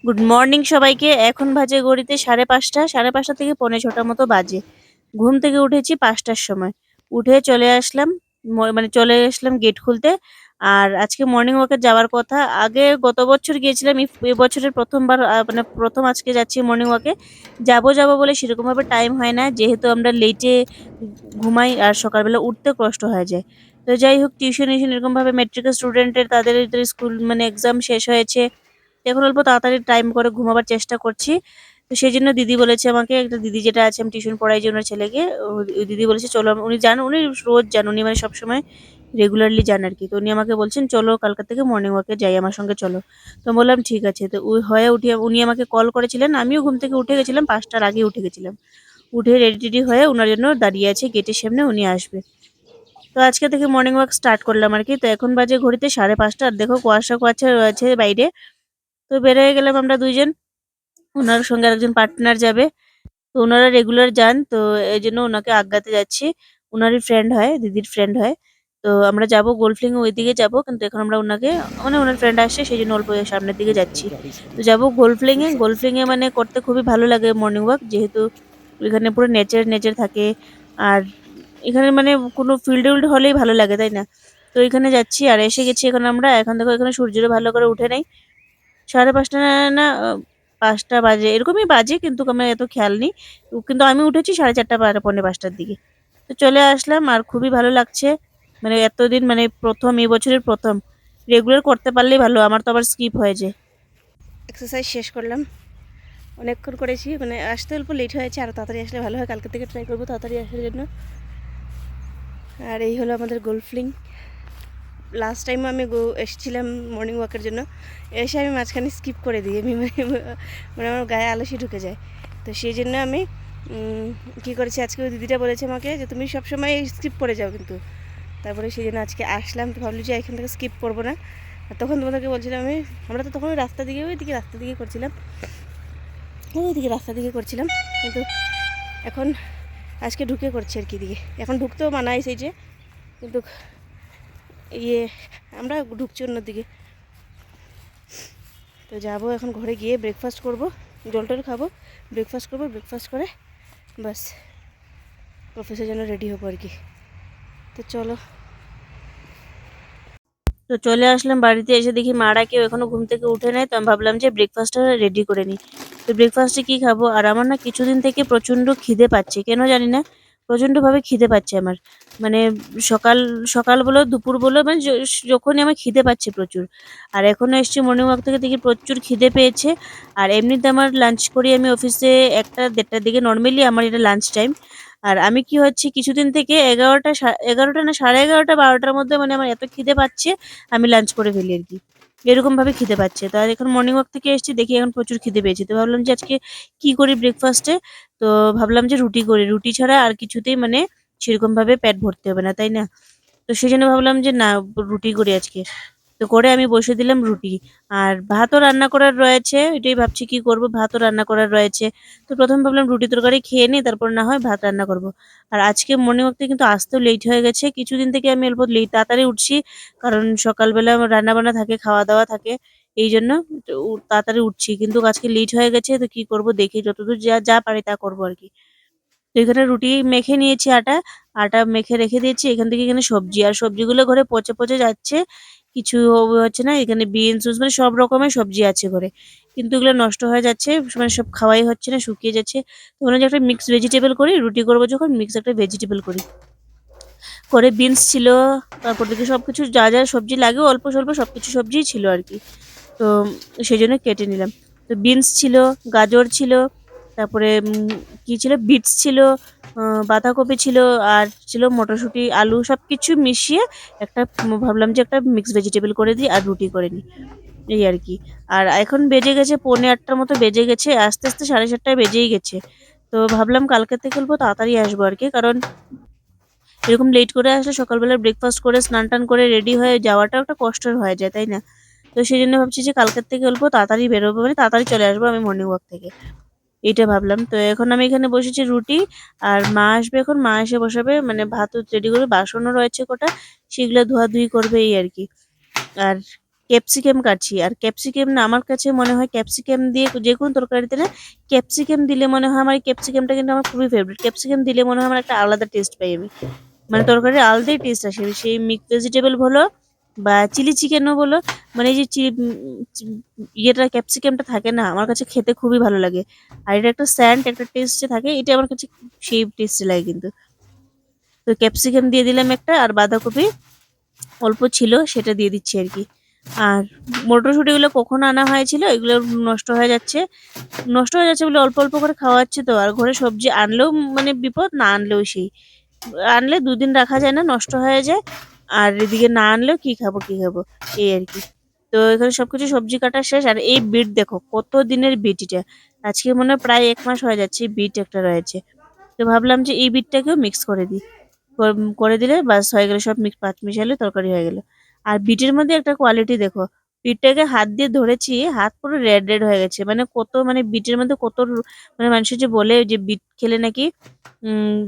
Good morning সবাইকে। এখন বাজে ঘড়িতে 5:30, 5:30 থেকে 5:45 মতো বাজে। ঘুম থেকে উঠেছি 5টার সময়। উঠে চলে আসলাম গেট খুলতে। আর আজকে মর্নিং ওয়াকে যাওয়ার কথা। আগে গত বছর গিয়েছিলাম, এবছরের প্রথমবার মানে প্রথম আজকে যাচ্ছি মর্নিং ওয়াকে। যাবো বলে সেরকমভাবে টাইম হয় না, যেহেতু আমরা লেটে ঘুমাই আর সকালবেলা উঠতে কষ্ট হয়ে যায়। তো যাই হোক, টিউশন এরকমভাবে মেট্রিকের স্টুডেন্টের তাদের স্কুল মানে এক্সাম শেষ হয়েছে। এখন অল্প তাড়াতাড়ি টাইম করে ঘুমাবার চেষ্টা করছি। তো সেজন্য দিদি বলেছে আমাকে, একটা দিদি যেটা আছে আমি টিউশন পড়াই যে ওনার ছেলেকে, ওই দিদি বলেছে চলো, উনি যান, উনি রোজ যান, উনি মানে সবসময় রেগুলারলি যান আর কি। তো উনি আমাকে বলছেন চলো কালকা থেকে মর্নিং ওয়াকে যাই, আমার সঙ্গে চলো। তো বললাম ঠিক আছে। তো ওই হয়ে উঠে উনি আমাকে কল করেছিলেন, আমিও ঘুম থেকে উঠে গেছিলাম, 5টার আগে উঠে গেছিলাম। উঠে রেডি টেডি হয়ে ওনার জন্য দাঁড়িয়ে আছে গেটের সামনে, উনি আসবে। তো আজকে থেকে মর্নিং ওয়াক স্টার্ট করলাম আর কি। তো এখন বাজে ঘড়িতে 5:30, আর দেখো কুয়াশা কুয়াশা রয়েছে বাইরে। তো বের হয়ে গেলাম আমরা দুইজন, ওনার সঙ্গে আরেকজন পার্টনার যাবে। তো ওনারা রেগুলার যান, তো এই জন্য ওনাকে আজ্ঞাতে যাচ্ছি। ওনারই ফ্রেন্ড হয়, দিদির ফ্রেন্ড হয়। তো আমরা যাব গোল্ডফিং ওইদিকে যাব, কিন্তু এখন আমরা ওনাকে মানে ওনার ফ্রেন্ড আসছে সেই জন্য অল্প সামনের দিকে যাচ্ছি। তো যাব গোল্ডফিং এ মানে করতে খুবই ভালো লাগে মর্নিং ওয়াক, যেহেতু এখানে পুরো নেচার নেচার থাকে। আর এখানে মানে কোনো ফিল্ড উইল্ড হলেই ভালো লাগে, তাই না? তো এখানে যাচ্ছি আর এসে গেছি এখন আমরা। এখন দেখো এখানে সূর্যটা ভালো করে উঠে নেই। 5:30 না 5টা বাজে, এরকমই বাজে, কিন্তু আমার এত খেয়াল নেই। কিন্তু আমি উঠেছি 4:30 পৌনে 5টার দিকে। তো চলে আসলাম আর খুবই ভালো লাগছে। মানে এতদিন মানে প্রথম, এই বছরের প্রথম। রেগুলার করতে পারলেই ভালো, আমার তো আবার স্কিপ হয়ে যায়। এক্সারসাইজ শেষ করলাম, অনেকক্ষণ করেছি, মানে আসতে অল্প লেট হয়েছে, আরও তাড়াতাড়ি আসলে ভালো হয়। কালকে থেকে ট্রাই করবো তাড়াতাড়ি আসার জন্য। আর এই হলো আমাদের গোল্ডফিং। লাস্ট টাইম আমি এসেছিলাম মর্নিং ওয়াকের জন্য, এসে আমি মাঝখানে স্কিপ করে দিই। আমি মানে আমার গায়ে আলসি ঢুকে যায়। তো সেই জন্য আমি কী করেছি, আজকে ওই দিদিটা বলেছে আমাকে যে তুমি সবসময় স্কিপ করে যাও কিন্তু। তারপরে সেই জন্য আজকে আসলাম। তো ভাবলি যে এখান থেকে স্কিপ করবো না। আর তখন তোমাদেরকে বলছিলাম আমরা তো তখন রাস্তা দিকে করছিলাম, ওইদিকে রাস্তা দিকে করছিলাম, কিন্তু এখন আজকে ঢুকে করছি আর কি দিকে। এখন ঢুকতেও মানায় সেই যে, কিন্তু আমরা ঢুকছি অন্যদিকে। তো যাবো এখন ঘরে গিয়ে ব্রেকফাস্ট করব, জল খাবো, ব্রেকফাস্ট করে বাস অফিসের জন্য রেডি হবো আর কি। তো চলো। তো চলে আসলাম বাড়িতে, এসে দেখি মারা কেউ এখনো ঘুম থেকে উঠে নেয়। তো আমি ভাবলাম যে ব্রেকফাস্টটা রেডি করে নিই। তো ব্রেকফাস্টে কি খাবো, আর আমার না কিছুদিন থেকে প্রচন্ড খিদে পাচ্ছে, কেন জানি না, প্রচন্ডভাবে খিদে পাচ্ছে আমার। মানে সকাল সকাল বলো দুপুর বলো, মানে যখনই আমার খিদে পাচ্ছে প্রচুর। আর এখনো এসছি মর্নিং ওয়াক থেকে, দেখি প্রচুর খিদে পেয়েছে। আর এমনিতে আমার লাঞ্চ করি আমি অফিসে 1টা 1:30টার দিকে, নর্মালি আমার এটা লাঞ্চ টাইম। আর আমি কি হচ্ছে কিছুদিন থেকে 11টা না 11:30 12টার মধ্যে মানে আমার এত খিদে পাচ্ছে, আমি লাঞ্চ করে ফেলি আর কি। এরকম ভাবে খিদে পাচ্ছে। তো আর এখন মর্নিং ওয়াক থেকে এসেছি, দেখি এখন প্রচুর খিদে পেয়েছে। তো ভাবলাম যে আজকে কি করি ব্রেকফাস্টে। তো ভাবলাম যে রুটি করি, রুটি ছাড়া আর কিছুতেই মানে সেরকম ভাবে পেট ভরতে হবে না, তাই না? তো সেই জন্য ভাবলাম যে না, রুটি করি আজকে। তো করে আমি বসে দিলাম রুটি। আর ভাতও রান্না করার রয়েছে, এটাই ভাবছি কি করব, ভাতও রান্না করার রয়েছে। তো প্রথম ভাবলাম রুটি তরকারি খেয়ে নিই, তারপর না হয় ভাত রান্না করব। আর আজকে মর্নিং ওয়াক থেকে কিন্তু আসতেও লেট হয়ে গেছে, কিছুদিন থেকে আমি অল্প লেট তাড়াতাড়ি উঠছি। কারণ সকালবেলা আমার রান্না বান্না থাকে, খাওয়া দাওয়া থাকে, এই জন্য তাড়াতাড়ি উঠছি। কিন্তু আজকে লেট হয়ে গেছে, তো কি করব দেখি, যতদূর যা যা পারি তা করবো আর কি। তো এখানে রুটি মেখে নিয়েছি, আটা মেখে রেখে দিয়েছি। এখান থেকে এখানে সবজি, আর সবজিগুলো ঘরে পচে পচে যাচ্ছে, কিছু হচ্ছে না। এখানে বিনস মানে সব রকমের সবজি আছে ঘরে, কিন্তু এগুলো নষ্ট হয়ে যাচ্ছে, মানে সব খাওয়াই হচ্ছে না, শুকিয়ে যাচ্ছে। তো মনে হচ্ছে একটা মিক্স ভেজিটেবল করি, রুটি করবো যখন মিক্স একটা ভেজিটেবল করি। করে বিনস ছিল, তারপর থেকে সবকিছু যা যা সবজি লাগে অল্প স্বল্প সবকিছু সবজিই ছিল আর কি। তো সেই জন্য কেটে নিলাম। তো বিনস ছিল, গাজর ছিল, তারপরে কি ছিল, বিটস ছিল, বাঁধাকপি ছিল, আর ছিল মটরশুঁটি, আলু, সব কিছু মিশিয়ে একটা ভাবলাম যে একটা মিক্স ভেজিটেবল করে দিই আর রুটি করে নিই, এই আর কি। আর এখন বেজে গেছে 7:45 মতো বেজে গেছে, আস্তে আস্তে 7:30 বেজেই গেছে। তো ভাবলাম কালকে থেকে অল্প তাড়াতাড়ি আসবো আর কি, কারণ এরকম লেট করে আসলে সকালবেলা ব্রেকফাস্ট করে স্নান টান করে রেডি হয়ে যাওয়াটাও একটা কষ্টের হয়ে যায়, তাই না? তো সেই জন্য ভাবছি যে কালকের থেকে অল্প তাড়াতাড়ি বেরোবো, মানে তাড়াতাড়ি চলে আসবো আমি মর্নিং ওয়াক থেকে, এইটা ভাবলাম। তো এখন আমি এখানে বসেছি রুটি, আর মা আসবে এখন, মা এসে বসাবে, মানে ভাতও রেডি করবে, বাসনও রয়েছে কটা, সেগুলো ধোয়াধুয়ি করবে এই আর কি। আর ক্যাপসিকাম কাটছি। আর ক্যাপসিকাম না আমার কাছে মনে হয় ক্যাপসিকাম দিয়ে যেকোনো তরকারিতে না ক্যাপসিকাম দিলে মনে হয় আমার এই ক্যাপসিকামটা কিন্তু আমার খুবই ফেভারিট। ক্যাপসিকাম দিলে মনে হয় আমার একটা আলাদা টেস্ট পাই আমি। মানে তরকারির আলাদাই টেস্ট আসে। সেই মিক্সড ভেজিটেবল বলো বা চিলি চিকেনও বলো, মানে এই যে ইয়েটা ক্যাপসিকামটা থাকে না, আমার কাছে খেতে খুবই ভালো লাগে। আর এটা একটা স্যান্ড একটা টেস্টে থাকে, এটা আমার কাছে সেই টেস্টি লাগে কিন্তু। তো ক্যাপসিকাম দিয়ে দিলাম একটা, আর বাঁধাকপি অল্প ছিল সেটা দিয়ে দিচ্ছি আর কি। আর মটরশুঁটিগুলো কখনো আনা হয়েছিল, এগুলো নষ্ট হয়ে যাচ্ছে। নষ্ট হয়ে যাচ্ছে বলে অল্প অল্প করে খাওয়া হচ্ছে। তো আর ঘরে সবজি আনলেও মানে বিপদ, না আনলেও সেই। আনলে দুদিন রাখা যায় না, নষ্ট হয়ে যায়। আর এদিকে না আনলেও কি খাবো কি খাবো, এই আর কি। তো এখানে সবকিছু সবজি কাটা শেষ। আর এই বিট দেখো কত দিনের বিট এটা, আজকে মনে হয় প্রায় 1 মাস হয়ে যাচ্ছে এই বিট একটা রয়েছে। তো ভাবলাম যে এই বিটটাকেও মিক্স করে দিই। করে দিলে বাস হয়ে গেল, সব মিক্স পাঁচ মিশালে তরকারি হয়ে গেল। আর বিটের মধ্যে একটা কোয়ালিটি দেখো, বিটটাকে হাত দিয়ে ধরেছি, হাত পুরো রেড রেড হয়ে গেছে। মানে কত, মানে বিটের মধ্যে কত মানে মানুষের যে বলে যে বিট খেলে নাকি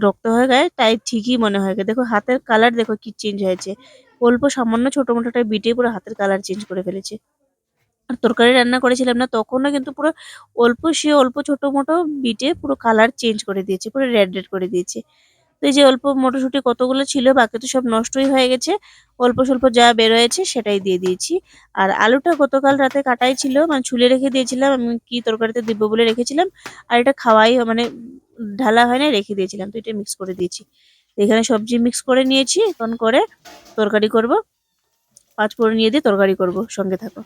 রক্ত হয়ে যায়, তাই ঠিকই মনে হয়। দেখো হাতের কালার দেখো কি চেঞ্জ হয়েছে। অল্প সামান্য ছোট মোটোটা বিটে পুরো হাতের কালার চেঞ্জ করে ফেলেছে। আর তরকারি রান্না করেছিলাম না তখনও কিন্তু পুরো অল্প ছোট মোটো বিটে পুরো কালার চেঞ্জ করে দিয়েছে, পুরো রেড রেড করে দিয়েছে। তো এই যে অল্প মটরশুঁটি কতগুলো ছিল, বাকি তো সব নষ্টই হয়ে গেছে। অল্প স্বল্প যা বের হয়েছে সেটাই দিয়ে দিয়েছি। আর আলুটা গতকাল রাতে কাটাই ছিল, মানে ছুলে রেখে দিয়েছিলাম, আমি কি তরকারিতে দিব বলে রেখেছিলাম। আর এটা খাওয়াই মানে ঢালা হয় না, রেখে দিয়েছিলাম, তো এটা মিক্স করে দিয়েছি। তো এখানে সবজি মিক্স করে নিয়েছি, এখন করে তরকারি করব। পাঁচ ফোড়ন নিয়ে দিয়ে তরকারি করব, সঙ্গে থাকো।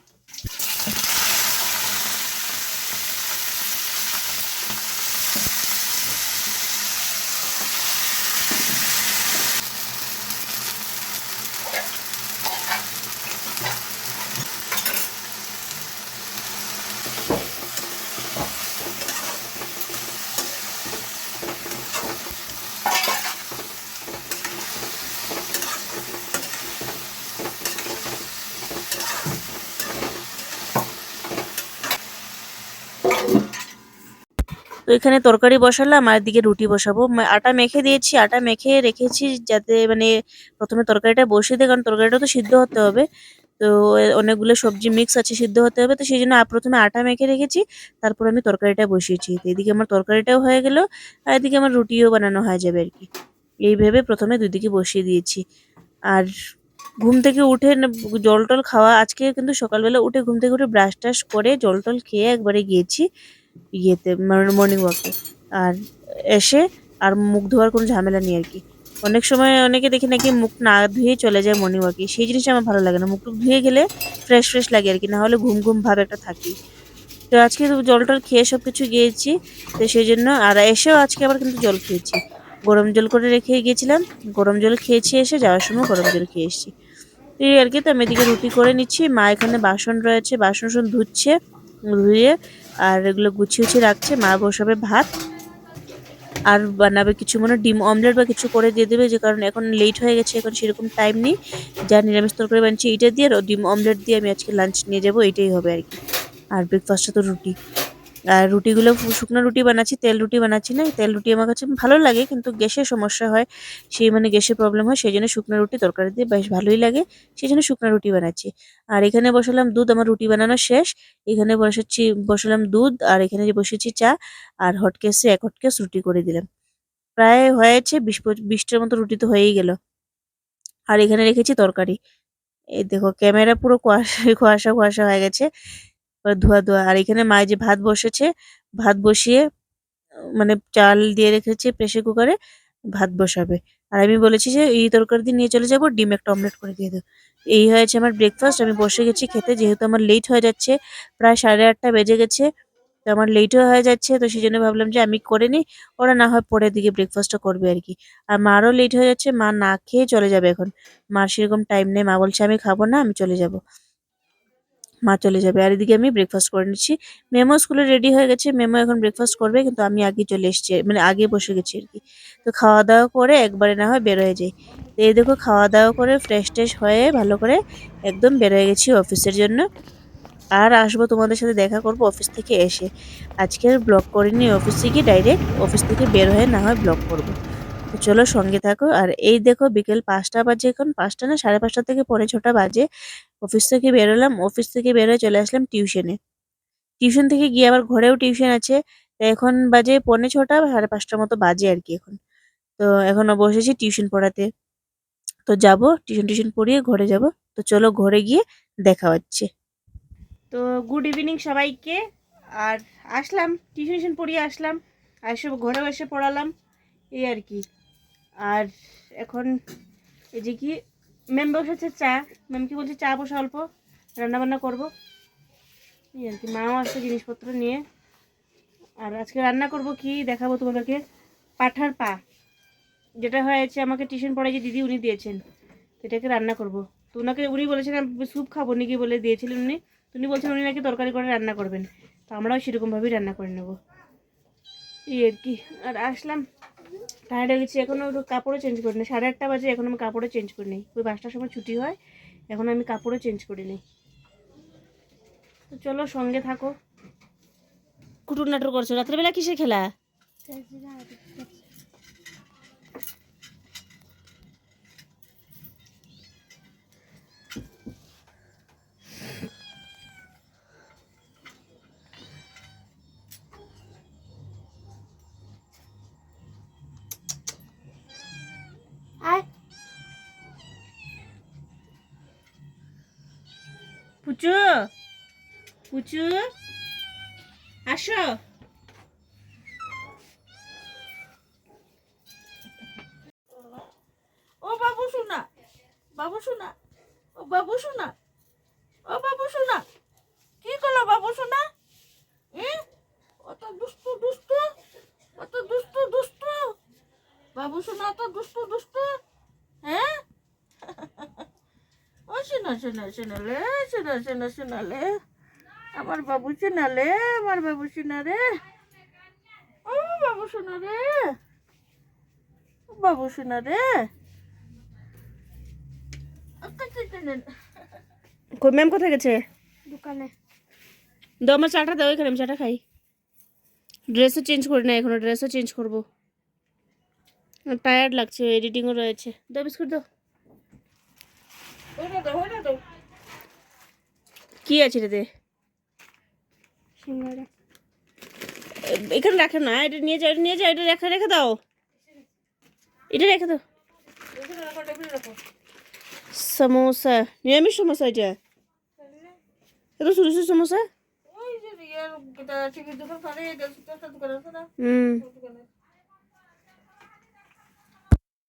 তো এখানে তরকারি বসালাম, আর এদিকে রুটি বসাবো। আটা মেখে দিয়েছি, আটা মেখে রেখেছি যাতে মানে প্রথমে তরকারিটা বসিয়ে দিই, কারণ তরকারিটা তো সিদ্ধ হতে হবে। তো অনেকগুলো সবজি মিক্স আছে, সিদ্ধ হতে হবে, তো সেই জন্য প্রথমে আটা মেখে রেখেছি, তারপর আমি তরকারিটা বসিয়েছি। তো এদিকে আমার তরকারিটাও হয়ে গেল, আর এদিকে আমার রুটিও বানানো হয়ে যাবে আর কি। এই ভেবে প্রথমে দুদিকে বসিয়ে দিয়েছি। আর ঘুম থেকে উঠে জল টল খাওয়া, আজকে কিন্তু সকালবেলা উঠে ঘুম থেকে উঠে ব্রাশ টাশ করে জল টল খেয়ে একবারে গিয়েছি ইয়েতে মর্নিং ওয়াকে। আর এসে আর মুখ ধোয়ার কোনো ঝামেলা নেই আর কি। অনেক সময় অনেকে দেখি নাকি মুখ না ধুয়ে চলে যায় মর্নিং ওয়াকে, সেই জিনিসটা আমার ভালো লাগে না। মুখ টুক ধুয়ে গেলে ফ্রেশ ফ্রেশ লাগে আর কি, না হলে ঘুম ঘুম ভাব একটা থাকি। তো আজকে তো জল টল খেয়ে সব কিছু গিয়েছি, তো সেই জন্য আর এসেও আজকে আবার কিন্তু জল খেয়েছি। গরম জল করে রেখে গিয়েছিলাম, গরম জল খেয়েছি, এসে যাওয়ার সময় গরম জল খেয়ে এসেছি। তো এই আর কি। তো আমি এদিকে রুটি করে নিচ্ছি, মা এখানে বাসন রয়েছে, বাসন ধুচ্ছে, ধুয়ে আর এগুলো গুছিয়ে উছিয়ে রাখছে। মা বসাবে ভাত, আর বানাবে কিছু মনে হয় ডিম অমলেট বা কিছু করে দিয়ে দেবে, যে কারণে এখন লেট হয়ে গেছে, এখন সেরকম টাইম নেই। যা নিরামিষ তরকারি বানিয়েছি এইটা দিয়ে, আর ডিম অমলেট দিয়ে আমি আজকে লাঞ্চ নিয়ে যাবো, এইটাই হবে আর কি। আর ব্রেকফাস্টে তো রুটি। আর রুটিগুলো শুকনো রুটি বানাচ্ছি, তেল রুটি বানাচ্ছি না। তেল রুটি আমার কাছে ভালো লাগে, কিন্তু গ্যাসের সমস্যা হয়, সেই মানে গ্যাসের প্রবলেম হয়, সেই জন্য শুকনো রুটি তরকারি দিয়ে বেশ ভালোই লাগে, সেই জন্য শুকনো রুটি বানাচ্ছি। আর এখানে বসালাম দুধ, আমার রুটি বানানো শেষ। এখানে বসালাম দুধ, আর এখানে যে বসেছি চা। আর হটকেসে 1 হটকেস রুটি করে দিলাম। প্রায় হয়েছে 20টার মতো রুটি তো হয়েই গেল। আর এখানে রেখেছি তরকারি। এই দেখো ক্যামেরা পুরো কুয়াশা কুয়াশা কুয়াশা হয়ে গেছে, পুরো ধোয়া ধোয়া। আর এখানে মায়ে যে ভাত বসেছে, ভাত বসিয়ে মানে চাল দিয়ে রেখেছে প্রেসার কুকারে, ভাত বসাবে। আর আমি বলেছি যে এই তরকারি দিয়ে নিয়ে চলে যাবো, ডিম একটা অমলেট করে দিয়ে দেবো। এই হয়েছে আমার ব্রেকফাস্ট। আমি বসে গেছি খেতে, যেহেতু আমার লেট হয়ে যাচ্ছে, প্রায় 8:30 বেজে গেছে। তো আমার লেটও হয়ে যাচ্ছে, তো সেই জন্য ভাবলাম যে আমি করে নিই, ওরা না হয় পরের দিকে ব্রেকফাস্টটা করবে আর কি। আর মারও লেট হয়ে যাচ্ছে, মা না খেয়ে চলে যাবে এখন। মার সেরকম টাইম নেই, মা বলছে আমি খাবো না, আমি চলে যাব। মা চলে যাবে, আর এদিকে আমি ব্রেকফাস্ট করে নিচ্ছি। মেমো স্কুলে রেডি হয়ে গেছে, মেমো এখন ব্রেকফাস্ট করবে, কিন্তু আমি আগে চলে এসেছি, মানে আগে বসে গেছি আর কি। তো খাওয়া দাওয়া করে একবারে না হয় বের হয়ে যাই। তো এই দেখো খাওয়া দাওয়া করে ফ্রেশ ট্রেশ হয়ে ভালো করে একদম বের হয়ে গেছি অফিসের জন্য। আর আসবো তোমাদের সাথে দেখা করবো অফিস থেকে এসে। আজকে আর ব্লগ করিনি, অফিসে গিয়ে ডাইরেক্ট অফিস থেকে বের হয়ে না হয় ব্লগ করবো। তো চলো সঙ্গে থাকো। আর এই দেখো বিকেল 5টা বাজে, এখন 5টা না 5:30 থেকে 5:45 বাজে। অফিস থেকে বেরোলাম, অফিস থেকে বেরোয় চলে আসলাম টিউশনে। টিউশন থেকে গিয়ে আবার ঘরেও টিউশন আছে। তো এখন বাজে 4:45, 5:30 মতো বাজে আর কি এখন। তো এখনো বসেছি টিউশন পড়াতে। তো যাব টিউশন পড়িয়ে ঘরে যাব। তো চলো ঘরে গিয়ে দেখা হচ্ছে। তো গুড ইভিনিং সবাইকে। আর আসলাম টিউশন পড়িয়ে আসলাম, আর সব ঘরেও এসে পড়ালাম এই আর কি। আর এখন এই যে কি ম্যাম বসেছে চা, ম্যামকে বলছি চা বসা অল্প, রান্নাবান্না করবো এই আর কি। মাও আসছে জিনিসপত্র নিয়ে। আর আজকে রান্না করব কি দেখাবো তোমাদেরকে। পাঠার পা, যেটা হয়েছে আমাকে টিউশন পড়াই যে দিদি উনি দিয়েছেন, এটাকে রান্না করব। তো ওনাকে উনি বলেছেন স্যুপ খাবো নাকি বলে দিয়েছিলেন উনি। তো উনি বলছেন উনি নাকি তরকারি করে রান্না করবেন, তো আমরাও সেরকমভাবেই রান্না করে নেবো এই আর কি। আর আসলাম টায়ার্ড হয়ে গেছি, এখনও কাপড়ও চেঞ্জ করি নি, 8:30 বাজে, এখন আমি কাপড়ও চেঞ্জ করি নিই। ওই 5টার সময় ছুটি হয়, এখন আমি কাপড়ও চেঞ্জ করি নিই। তো চলো সঙ্গে থাকো। কুটুর নাটক করছো রাত্রেবেলা, কিসের খেলা? পুচু, পুচু আসো। ও বাবু শোনা, বাবু শোনা, ও বাবু শোনা, ও বাবু শোনা, কি করলো বাবু শোনা? অত দুষ্টু দুষ্টু, অত দুষ্টু দুষ্টু, বাবু শোনা অত দুষ্টু দুষ্টু, হ্যাঁ? ও শোনা শোনা শোনালে, শোনা শোনা শোনালে, আমার বাবু শোনালে, আমার বাবু শোনা রে, ও বাবু শোনা রে, বাবু শোনা রে। ম্যাম কোথায় গেছে? দোকানে। দাও আমার চাটা দাও, এখানে আমি চাটা খাই। ড্রেসও চেঞ্জ করি না এখনো, ড্রেসও চেঞ্জ করবো। টায়ার্ড লাগছে, এডিটিংও রয়েছে। দাও বিস্কুট দাও। কি আছে এটাতে? এখানে রাখে না, এটা নিয়ে যাও, এটা নিয়ে যাও, এটা রেখে রেখে দাও, এটা রেখে দাও। সমোসা, নিরামিষ সমোসা এটা, এত ছোটো ছোটো সমোসা।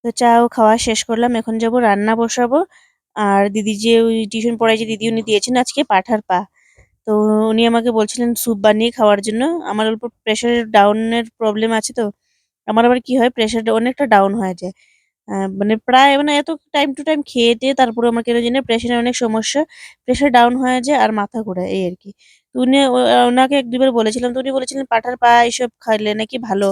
তো চাও খাওয়া শেষ করলাম, এখন যাব রান্না বসাবো। আর দিদি যে ওই টিউশন পড়াই যে দিদি উনি দিয়েছেন আজকে পাঠার পা। তো উনি আমাকে বলছিলেন স্যুপ বানিয়ে খাওয়ার জন্য। আমার অল্প প্রেশারের ডাউনের প্রবলেম আছে, তো আমার আবার কি হয় প্রেশারটা অনেকটা ডাউন হয়ে যায়। মানে প্রায় মানে এত টাইম টু টাইম খেয়ে টেয়ে তারপরে আমার কেন জানি প্রেশারের অনেক সমস্যা, প্রেশার ডাউন হয়ে যায় আর মাথা ঘোরায় এই আর কি। তো উনি ওনাকে 1-2 বার বলেছিলাম, তো উনি বলেছিলেন পাঠার পা এইসব খাইলে নাকি ভালো।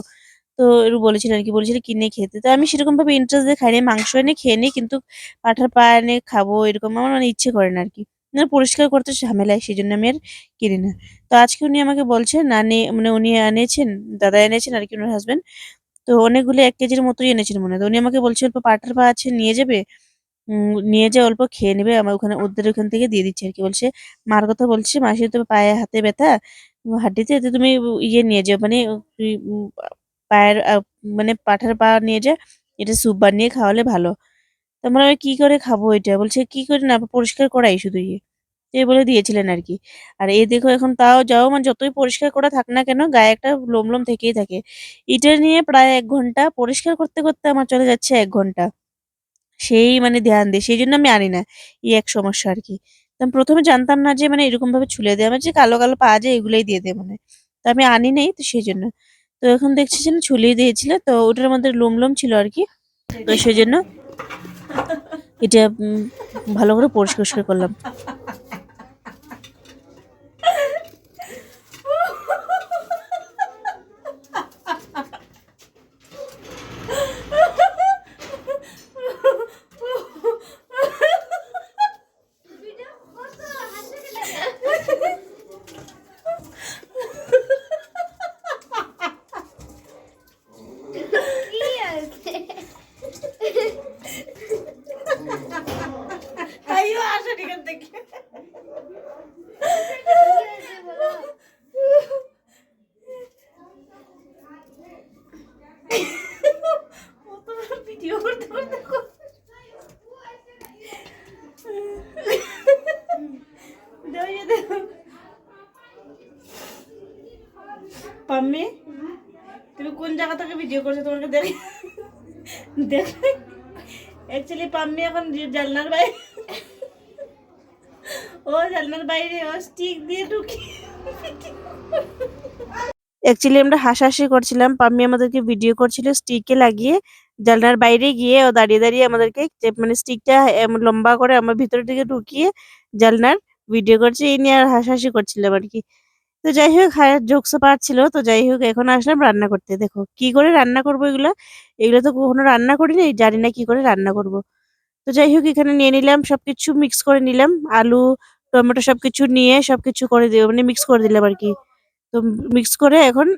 তো এরকম বলেছিলেন আর কি, বলেছিলেন কিনে খেতে। তো আমি সেরকম ভাবে ইন্টারেস্ট দিয়ে খাইনি, মাংস এনে খেয়ে নিই, কিন্তু পাঠার পা এনে খাবো এরকম আমার মানে ইচ্ছে করে না আর কি। না, পরিষ্কার করতে ঝামেলায়, সেই জন্য আমি আর কিনি না। তো আজকে উনি আমাকে বলছেন মানে উনি এনেছেন, দাদা এনেছেন আর কি, ওনার হাজবেন্ড। তো অনেকগুলো 1 কেজির মতোই এনেছিল মনে হয়। তো উনি আমাকে বলছে অল্প পাঠার পা আছে নিয়ে যাবে, নিয়ে যেয়ে অল্প খেয়ে নেবে, আমার ওখানে ওদের ওখান থেকে দিয়ে দিচ্ছে আর কি। বলছে মার কথা বলছে, মাসি তো পায়ে হাতে ব্যথা, হাড্ডিতে, তো তুমি ইয়ে নিয়ে যাও, মানে পায়ের মানে পাঠার পা নিয়ে যা, এটা স্যুপ বানিয়ে খাওয়ালে ভালো। তারপরে আমি কি করে খাবো এটা, বলছে কি করে না পরিষ্কার করাই শুধু ইয়ে, এই বলে দিয়েছিলেন আর কি। আর এই দেখো এখন তাও যাও, মানে যতই পরিষ্কার করা থাক না কেন গায়ে একটা লোম লোম থেকেই থাকে। এটা নিয়ে প্রায় 1 ঘন্টা পরিষ্কার করতে করতে আমার চলে যাচ্ছে 1 ঘন্টা। সেই মানে ধ্যান দিই, সেই জন্য আমি আনি না, এই এক সমস্যা আর কি। তো আমি প্রথমে জানতাম না যে মানে এরকম ভাবে ছুলে দেয়, আমার যে কালো কালো পাওয়া যায় এগুলোই দিয়ে দেয় মনে হয়। তো আমি আনি নাই, তো সেই জন্য। তো এখন দেখছি যে না ছুলিয়ে দিয়েছিল, তো ওটার মধ্যে লোম লোম ছিল আর কি। তো সেই জন্য এটা ভালো করে পরিষ্কার করলাম। আইও আসেন এখান থেকে। ভিডিও করছে তোমাকে দেখে দেখে অ্যাকচুয়ালি পাম্মি এখন জানলার বাইরে, ও জানলার বাইরে ও স্টিক দিয়ে ঢুকি। অ্যাকচুয়ালি আমরা হাসাহাসি করছিলাম, পাম্মি আমাদেরকে ভিডিও করছিল স্টিকে লাগিয়ে, জানলার বাইরে গিয়ে ও দাঁড়িয়ে দাঁড়িয়ে আমাদেরকে মানে স্টিকটা লম্বা করে আমার ভিতরের দিকে ঢুকিয়ে জানলার ভিডিও করছে, এই নিয়ে আর হাসাহাসি করছিলাম আর কি। তো যাই হোক জোকসও পাচ্ছিল। তো যাই হোক এখন আসলাম রান্না করতে। দেখো কি করে রান্না করবো এগুলো, এগুলো তো কখনো রান্না করিনি, জানি না কি করে রান্না করব। তো যাই হোক এখানে নিয়ে নিলাম সবকিছু, মিক্স করে নিলাম, আলু টমেটো সবকিছু নিয়ে সবকিছু করে দিলাম, মানে মিক্স করে দিলাম আর কি। তো মিক্স করে এখন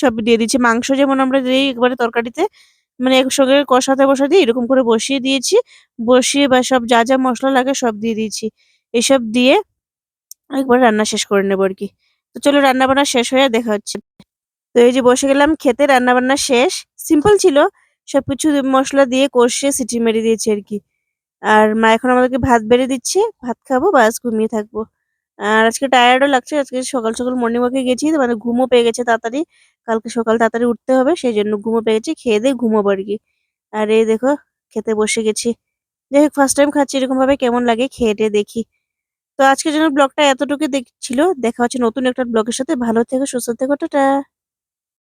সব দিয়ে দিচ্ছি, মাংস যেমন আমরা দিই একবারে তরকারিতে, মানে একসঙ্গে কষাতে বসাতে এরকম করে বসিয়ে দিয়েছি, বসিয়ে বা সব যা যা মশলা লাগে সব দিয়ে দিয়েছি, এসব দিয়ে একবার রান্না শেষ করে নেবো আর কি। তো চলো রান্না বান্না শেষ হয়ে দেখা হচ্ছে। তো এই যে বসে গেলাম খেতে, রান্না বান্না শেষ, সিম্পল ছিল, সবকিছু মশলা দিয়ে কষিয়ে সিটি মেরে দিয়েছি আর কি। আর মা এখন আমাদেরকে ভাত বেড়ে দিচ্ছে, ভাত খাবো বাস ঘুমিয়ে থাকবো। আর আজকে টায়ার্ডও লাগছে, আজকে সকাল সকাল মর্নিং ওয়াকে গেছি, তো মানে ঘুমও পেয়ে গেছে তাড়াতাড়ি, কালকে সকাল তাড়াতাড়ি উঠতে হবে সেই জন্য ঘুমও পেয়ে গেছি, খেয়ে দিয়ে ঘুমোবো আর কি। আর এই দেখো খেতে বসে গেছি। যাই হোক ফার্স্ট টাইম খাচ্ছি এরকম ভাবে, কেমন লাগে খেয়ে টেয়ে দেখি। তো আজকের জন্য ব্লগটা এতটুকু দেখছিল, দেখা হচ্ছে নতুন একটা ব্লগের সাথে, ভালো থেকো সুস্থ থেকো, টাটা।